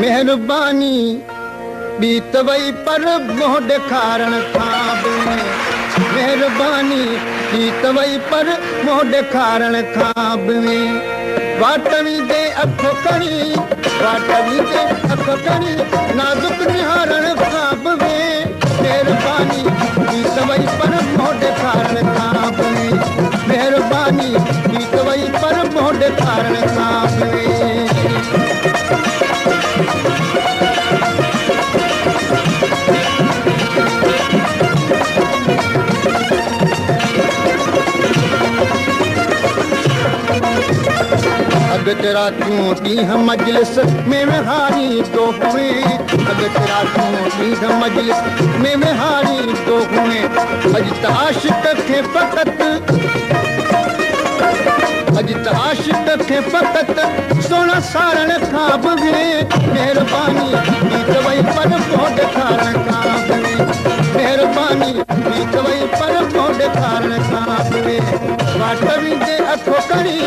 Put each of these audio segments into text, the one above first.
मेहरबानी बीत वई पर मोह ॾेखारण खां बि मेहरबानी बीत वई पर मोह ॾेखारण खां बि वाटवी दे अख कणी वाटवी दे अख कणी नाज़ुक निहारण खां बि मेहरबानी बीत वई पर मोह ॾेखारण खां बि मेहरबानी बीत वई पर मोह ॾेखारण खां बि अॻिते रातियूं ॾींहं मजलिस में विहारी तो हुए अॻिते रातियूं ॾींहं मजलिस में विहारी तो हुए अॼु त आशिक़ खे फ़क़ति अॼु त आशिक़ खे फ़क़ति सोन सारण खां बि मेहरबानी बीत वई पर मोह ॾेखारण खां बि मेहरबानी बीत वई पर मोह ॾेखारण खां बि वाटवी दे अखो कणी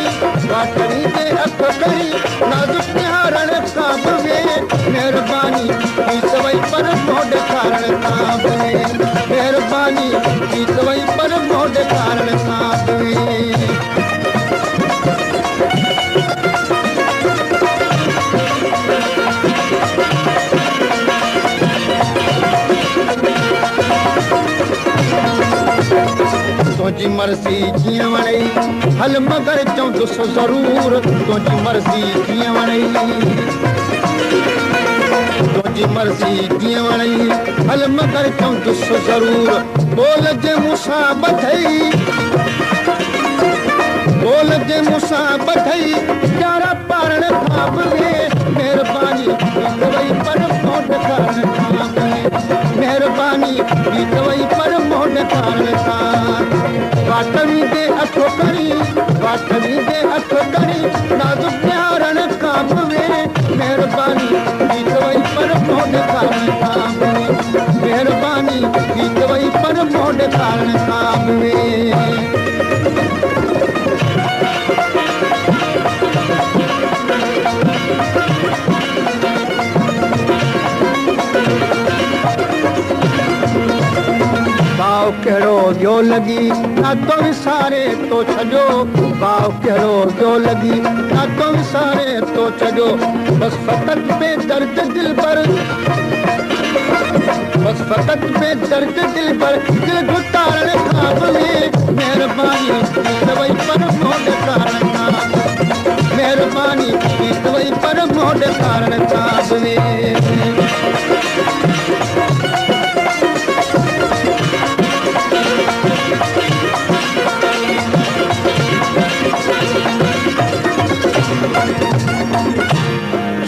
वाटवी दे अखो कणी नाज़ुक निहारण खां बि मेहरबानी बीत वई पर मोह ॾेखारण खां बि मेहरबानी बीत वई पर मोह ॾेखारण खां बि तुंहिंजी मर्ज़ी जीअं वणई हल मगर चवंदुसि ज़रूर तुंहिंजी मर्ज़ी जीअं वणई तुंहिंजी मर्ज़ी जीअं वणई हल मगर चवंदुसि ज़रूर बोल जे मूंसां ॿधई बोल जे मूंसां ॿधई यारा पारण खां बि मेहरबानी बीत वई पर मोह ॾेखारण खां बि मेहरबानी बीत वई पर मोह ॾेखारण खां वाटवी दे अखो कणी वाटवी दे अखो कणी नाज़ुक निहारण खां बि मेहरबानी बीत वई पर मोह ॾेखारण खां बि मेहरबानी बीत वई पर मोह ॾेखारण खां बि भाव कहिड़ो ॿियो लॻी नातो विसारे तो छॾियो भाव कहिड़ो ॿियो लॻी नातो विसारे तो छॾियो बसि फ़क़ति बेदर्द दिल पर बसि फ़क़ति बेदर्द दिल पर दिल घुटारण खां बि मेहरबानी बीत वई पर मोह ॾेखारण खां मेहरबानी बीत वई पर मोह ॾेखारण खां बि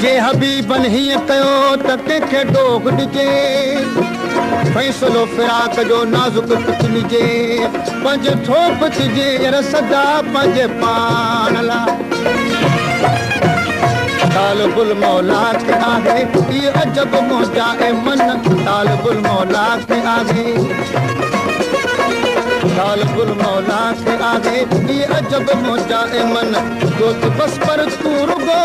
जे हबीबन हीअं कयो त कंहिंखे ॾोह ॾिजे फ़ैसिलो फिराक जो नाज़ुक पिछलिजे पंहिंजो थोप थिजे यार सदा पंहिंजे पाण लाइ तालिबुल मौला खे आहे इहो अजब मौजा ऐं मन तालिबुल मौला खे आहे तालिबुल मौला खे आहे इहो अजब मौजा ऐं मन जोत बस पर तूं रुगो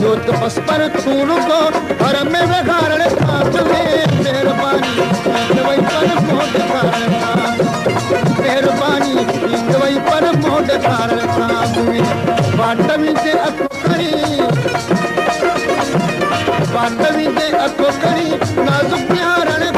जोत बस पर तूं रुगो घर में विहारण खां बि मेहरबानी बीत वई पर मोह ॾेखारण खां मेहरबानी बीत वई पर मोह ॾेखारण खां बि वाटवी दे अखो कणी वाटवी दे अखो कणी नाज़ुक निहारण